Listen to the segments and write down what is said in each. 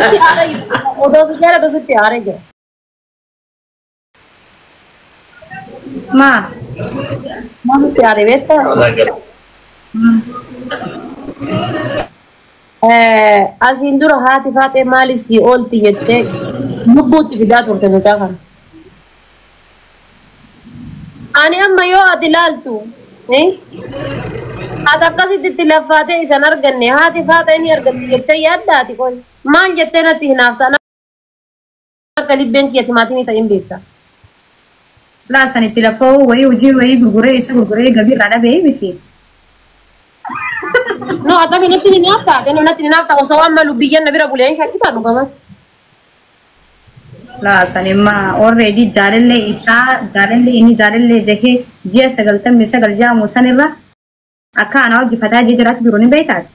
sitti aara jira. Odoo si jaalladhu sitti aara jira. Maa sitti aara beektaa? Asiin dura haati Faatee maalis si oolti jettee lubbuutti fidaa turte mucaa kana. Ani amma yoo ati ilaaltu ati akkasitti itti laffaatee isan arganne haati Faatee ni argatti jettee yaaddaati qoy maal jettee natti hinaafta akka libbeen kiyya timaatimii ta'in beekta. Laasan itti laffoo wayii hojii wayii gurguree isa gurguree gabii irraa dhabee miti. No, atami natti hinaafta kenno natti hinaafta osoo amma lubbiyyan na bira buleen shakkitaa dhugaman. Laasan imma already jaalallee isaa jaalallee inni jaalallee jahee ji'a 99 jaamu sanirra akka ana hojjefataa jee jiraatu jiru ni beektaati.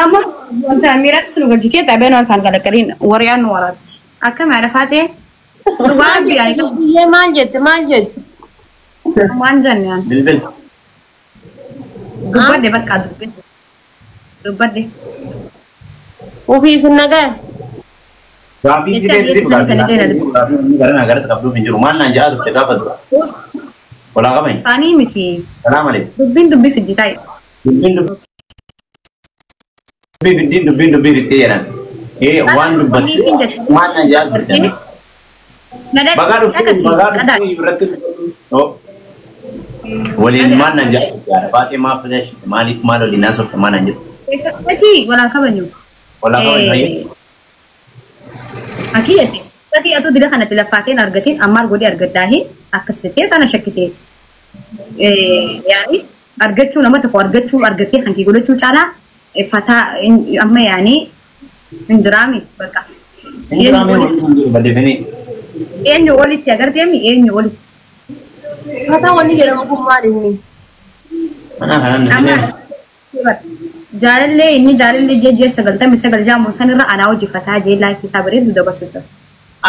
Amma wanta miiratti sunu gajjitee dhabee noon kan galakaliin wariyaan nu waraabti. Akka maadha Faatee dhugaa biyyaa Maal jette? waan jennaan. Bilbil. Dubbadde bakka dubbadde. Ofii sin nagaa. Gaaffii si deebisee fudhatee gara gara sakabduuf hin jiru. Maal naan jedhaa turte gaafa dura. Walaa qabani. Faanii miti. Kanaa malee. Dubbii fiddi taa'e. Dubbiin fittee jedhan. Waan dubbatte maal naan jedhaa turte. Bagaa dhufee irratti waliin maal naan jedhaa turte. Baatee maaf filash maaliif maal waliin naasofte maal naan jedhu. Walaa kabanyu. Walaa qabani. Akiyati. Tadi atau tidak kana tilafaateen argatiin ammaal godhee argadaahi akkasitti kana shakkitee. Yaani argachuu nama tokko argattee kan kee godhachuu caalaa fataa amma yaani injiraami bakka. Eenyu olitti agarteemi eenyu olitti. Fataa wanni jedhamu kun maal inni? Jaalallee inni jaalallee jee 99 jaamu sanirra anaa hojjefataa jee laayifii isaa bareedu dabarsuudha.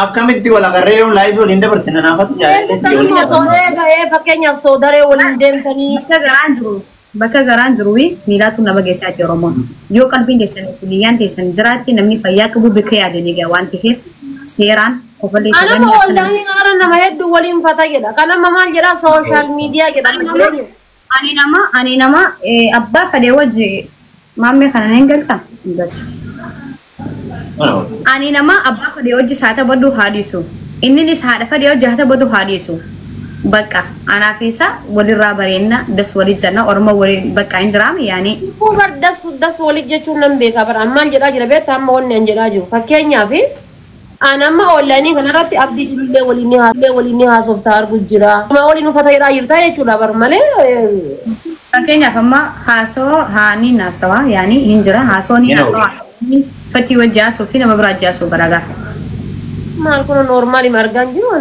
Akkamitti wal agarree yoon laayifii waliin dabarsina naafatu jaalallee fakkeenyaaf soodaree waliin deemtanii bakka garaan jiru miilaatu nama geessaati Oromoon. Yoo qalbiin keessan niyyaan keessan jiraatti namni fayyaa qabu bika yaadanii gaa waan ta'eef seeraan qofallee anama wallahi gara nama hedduu waliin fata jedha. Kanama maal jedha sooshaal miidiyaa jedha. Ani nama abbaa fadee wajji maamee kana hin galcha. Ani nama abbaa fadee wajji saata baduu haadisu. Innis haadha fadee wajji haata baduu haadisu. Bakka anaaf isa walirraa bareenna das walii janna Oromoo walii bakka hin jiraame yaani. Kubar das walii jechuun nan beeka bara ammaan jedhaa jira beektaa amma wanni hin jedhaa jiru. Fakkeenyaaf anamma onlaayinii kanarratti abdii illee waliin haasoftaa argu jira. Waliin uffata hidhaa jirta jechuudha bara malee. Fakkeenyaaf amma haasoo haanii naasawaa yaani hin jira haasoo ni naasawaa fakkii wajji haasoo fi nama biraa haasoo garaagara. Maal kun normaali margaan jiru.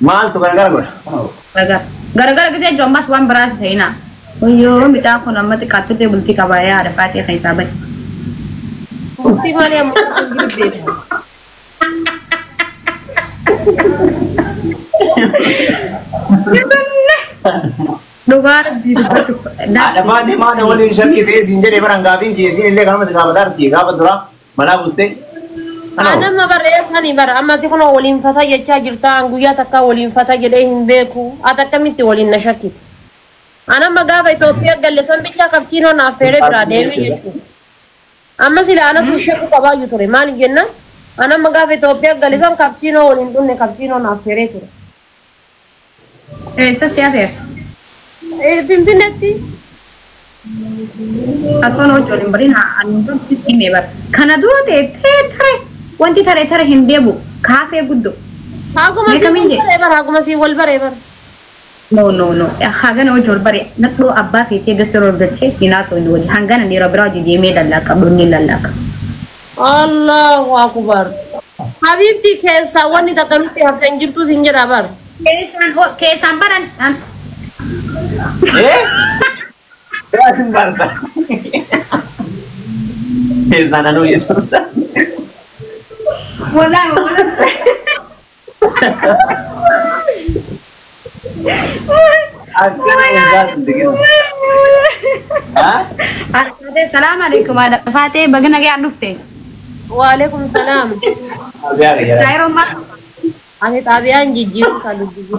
Maaltu garagara godha? Garagara gisee jommas waan biraa seenaa. Wayyoo bicaa kun amma xiqqaattutti bultii qabaayee haadha Faatee kan isaa bade. Mesti maal ammoo beeka. Dhugaa dubbatuuf. Haadha Faatee maana waliin shakkitee siin jedhee baran gaafiin keessin illee kanuma si gaafataa arti gaafa dura manaa buustee. Anamma barreessanii bara ammatti kun waliin fata jechaa jirta guyyaa takka waliin fata jedhee hin beeku ati akkamitti waliin na shakkite. Anamma gaafa Itoophiyaa galle san bicha kaptiinoo naaf feeree biraa deemee jechuudha. Amma sila anatu shakku qabaayyuu ture maaliif jennaan anamma gaafa Itoophiyaa galle san kaptiinoo waliin dhunne kaptiinoo naaf feeree ture. Eessa si afeera? Finfinneetti. Asoo wajjin bariin aannan sitti himee bara. Kana dura ta'e tare wanti tare hin deebu kaafee guddoo. Haguma si wal baree bara. No. Hagana wajjin wal baree nadhoo abbaa feetee gasta roobdachee hinaasoo inni wajjin hangana dhiira biraa wajjin deemee lallaqa dhunni lallaqa. Allahu akbar. Habibti keessa wanni takka nutti haftan jirtu sin jedha bara. Keessaan baran. Gracias, basta. Pensando en eso. Wallahi Akan enggak dikit. Hah? Salam alaikum ada Fatih bagana ga dufte. Waalaikum salam. Biar ya. Kairo mat. Ane tabian jijik kalau jijik.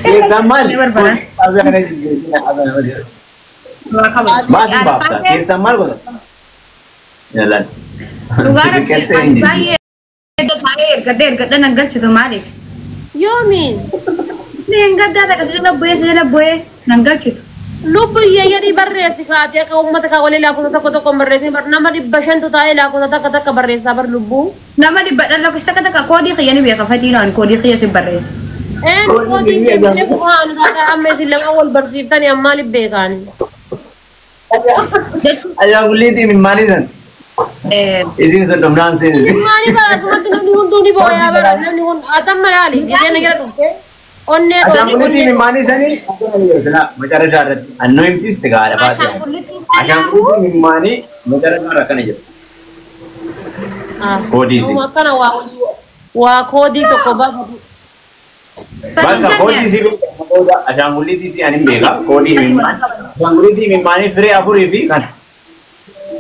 Ye samal. Biar barang. Biar ada dia. Masih bapak. Ye samal ko. Jalan. Lugar bayi gede gede nanggal cutu marif. Yomin. Nenggal dah sejala boy nanggal cutu. Lupa ya ya di barresi kaatya ka umat ka wala la ko ta ko to barresi bar nama di bashan to tayo la ko ta ka barresa bar lubu. Nama di badal ko sta ka kodi khiyani biya ka fatino kodi khiya si barres. Kodi ni ko han ka amme silang awal barsif tani amma libbe kan. Ayah kuliti min manisan. Isin sa domnan sin. Mani bara sumat na ni hundu ni boya bara na ni hun atam malali di na gira tuke. Onne Asam kuliti min manisan ni. Macara syarat. Anno imsis tega ada pas. Asam kuliti min mani macara syarat kan aja. Kodi si. Makana wa kodi to ko ba. Baka kodi si asam kuliti si anim bega kodi min mani. Asam kuliti min mani free apuri fi kan.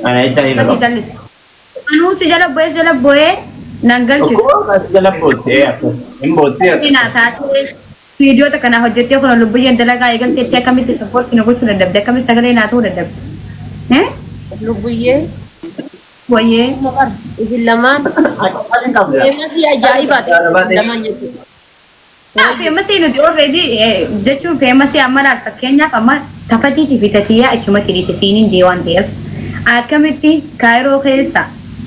Ana ita ni lo. Anu sejala boy nanggal cutu. Ko kas jala bote akas. Imbote akas. Ina saate video ta kana hojjete ko lubu yen dalaga egal te kami te support kino ko tuna dabbe kami sagale na to dabbe. Lubuye. Boye Makar islaman. Ajin kabla. Ye masih ajaibat. Zaman itu. famous ino already jechuun famous amala fakkeenyaaf amma tafatiiti fitatiyaa achuma tiriise siiniin deewwan ta'eef akkamitti kaayiroo keessa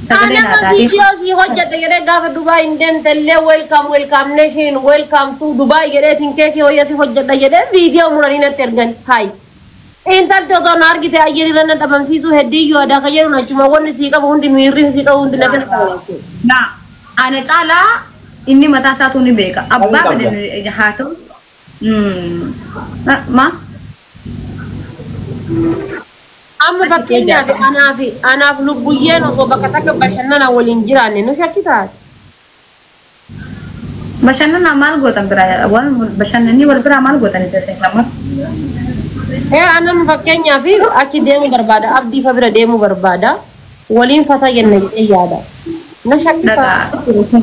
sagalee Ana naataatiif video si hojjate gede gafa Dubai inden telle welcome nation welcome to Dubai gede tinketi hoya si hojjata gede video murani na tergan hai intal to don argite ayiri rana tabam sisu heddi yo ada kajeru na cuma wonni si ka hundi mirri si ka hundi na na ana cala inni mataa isaatu ni beeka abbaa badani haa ta'u ma amma fakkeenyaaf anaaf lubbuyyeen osoo bakka takka bashannana waliin jiraanne nu shakkitaati. bashannana maal gootan biraa waan bashannanni wal biraa maal gootan isa seekamar anam fakkeenyaaf achi deemuu barbaada abdii fa bira deemuu barbaada waliin fata jenna jedhee yaada. Na shakkitaati.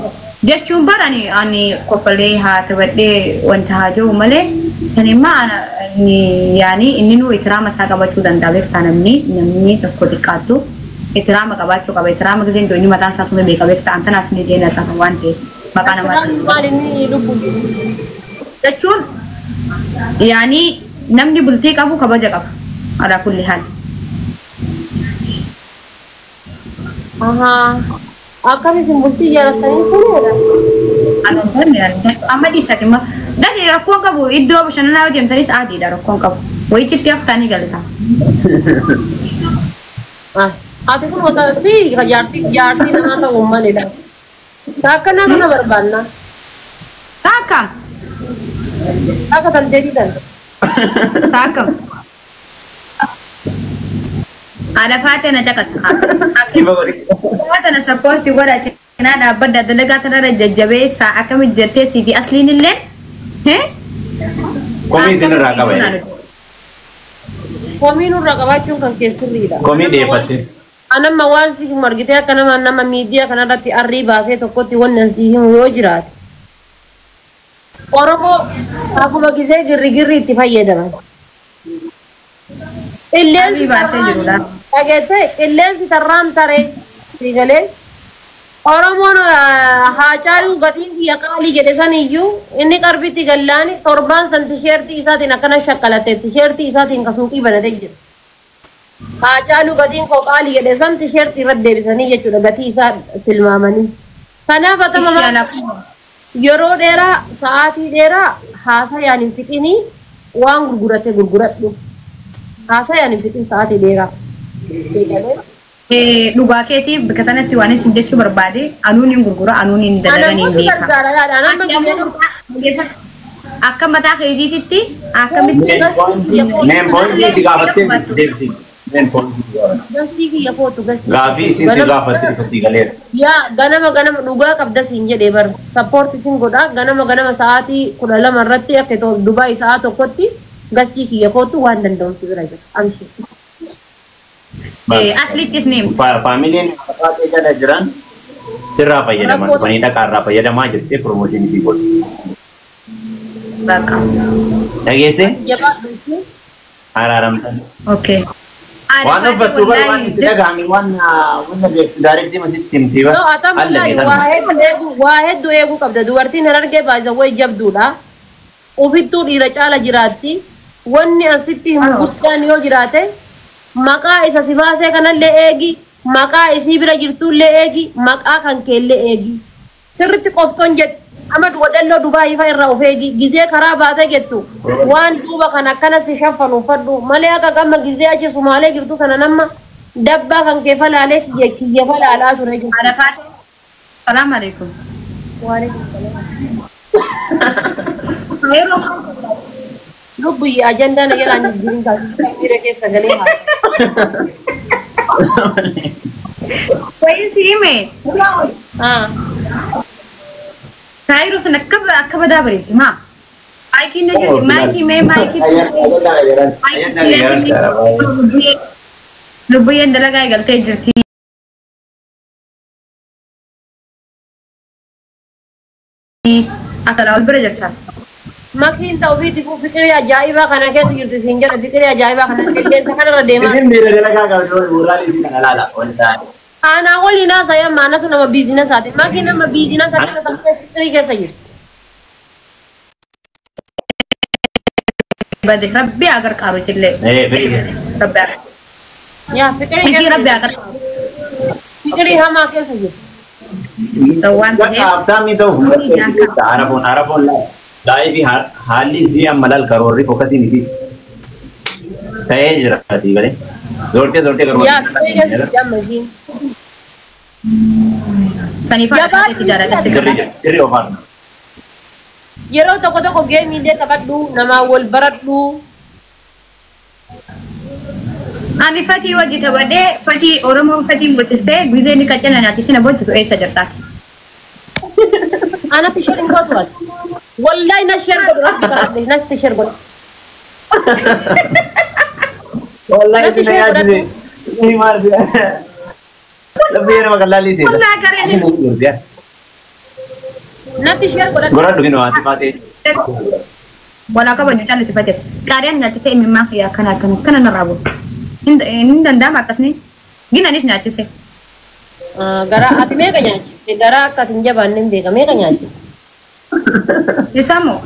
jechuun barani ani kofalee haa ta'ee wanta haa jiru malee sanimma ani yaani inni nu itirama isaa qabachuu danda'a beektaa namni tokko xiqqaatu itirama qabachuu qaba itirama gizeen doonii mataan isaa sume beeka beektaa antanaas ni deena isaa waan ta'eef maqaa namaatti Maal inni lubbu jechuun yaani namni bultii qabu kabaja qaba ala kulli haal akkamitti bultii jaalatanii fuudheedha. amma dhiisati ma dadi rakkoon qabu iddoo bashannanaa yoo deemtanis adiidha rakkoon qabu wayititti haftaanii galta Ati kun wata si jaartii namaa ta'uu maleedha. Akkana kana barbaanna. taakam Akka talteetii tan. taakam ada faate na jakas faate na support godha kina dhaabbadda dalagaa tanarra jajjabeessa akkamitti jettee si fi asliin illee Komii isinirraa qaba. Komii nurra qabaachuun kan keessirriidha. Komii dhiyeeffatte. Anamma waan si margitee akka nama miidiyaa kanarratti arrii baasee tokkotti wannan si himu yoo jiraate. Oromoo akkuma gisee girri itti fayyadaman. Arrii baasee jirudha. Qilleensi tarraan taree siigalee Oromoon haacaaluu gatiin biyya qaalii jedhe saniyyuu inni qarbitti gallaani torbaan san tisheertii isaatiin akkana shakkalate tisheertii isaatiin kasuuqii banatee jira. Haacaaluu gatiin koo qaalii jedhe san tisheertii irratti deebisanii jechuudha gatii isaa tilmaamanii. Kanaaf atama yeroo dheeraa sa'aatii dheeraa haasayaan hin fixinii waan gurgurate gurguradhu. Haasayaan hin fixin sa'aatii dheeraa. Dhugaa keetii bakka sanatti waan isin jechuu barbaade anuun hin gurgura anuun hin dalaganii beeka. Akka mataa keetiitti akkamitti Neen boontii si gaafattee deebisi. Men poolisii gaafata. Gastii kiyya kootu gastii. Gaafii isin si gaafatti dhufa si galeera. Yaa ganama dhugaa qabda siin jedhee bar sappoorti siin godhaa ganama sa'aatii 12 irratti akka Dubaay sa'a tokkotti gastii kiyya kootu waan danda'u si bira jira. Amshi. Asliittis neem. Faamiliin faatee jala jiran sirraa fayyadaman dhufanii dhaqaarraa fayyadamaa jirti promooshinii si godhi. Bakka. Dhageesse? Jabaa dhufu. Araaramtan. Okay. Waan uffattu bara waan itti dhagahame waan beektu daareetti masitti himtii bara. No, atam waa hedduu eeguu qabda. Dubartiin harargee baay'ee jabduudha. Ofittuu dhiira caala jiraatti. Wanni asitti himu guddaan yoo jiraate maqaa isa si baasee kanallee eegi. Maqaa isii bira jirtullee eegi. Maqaa kan keellee eegi. Sirritti qoftoon jedhu. Amad wadalloo Dubaay fa irraa of eegi. Gizee karaa baatee jettu. Waan duuba kan akkanatti shaffan uffadhu. Malee akka gamma gizee achi Sumaalee jirtu sana nama dabbaa kan kee falaalee kiyya falaalaa ture jiru. Arafaat. Salaam alaikum. Lubbu ajandaan ajalaan jirin kaasira keessa galee haa. Wayii siime. Kairu sana akka badaa bareetti maa? Maayikii na jiru maayikii mee maayikii. Lubbuyyeen dalagaa eegaltee jirti. Akka laawul bira jirta. Makiin ta'uu fi tifuu fiqirii ajaa'ibaa kana keessa jirti siin jedha fiqirii ajaa'ibaa kana qilleensa kanarra deemaa. Isin miira dalagaa qabdu warraan isin kana laala wal ta'ani. Ana wali na saya mana tu nama bizinesi ate. Makin nama bizinesi ate kita tak istri ke saja. Badai Rabbi agar karo cile. Fikir. Rabbi. Ya fikir. Fikir Rabbi agar. Fikir ham akan saja. Tawan tu. Apa ni tu? Arafon lah. Dai भी हाली जी हम मलाल करो री फोकस ही नहीं थी तय जरा सी करे जोड़ते करो या जब machine Sanifa ada sejarah kasih. Siri ofar. Yeroo tokko game ide qabadhu nama wal baradhu. Ani Fati wajib tabade Fati Oromo Fati mbosiste bize ni kacana nati sina bontu so esa jarta. Ana t-shirt ingkau tuat. Wallahi na share ko rabbi karabli na t-shirt ko. Wallahi sina yaad se नहीं मार दिया लबेर मगला ली से Allah kare ni. Na t-shirt ko गोरा दुगिन वासी बाते Wala ka banyu chale sifate. Karian nyati se imma ya kana na rabo. Inda ndama kasni. Gina nis nyati se. gara ati me kanya gara ka tinja bannen de ka me kanya Isamo.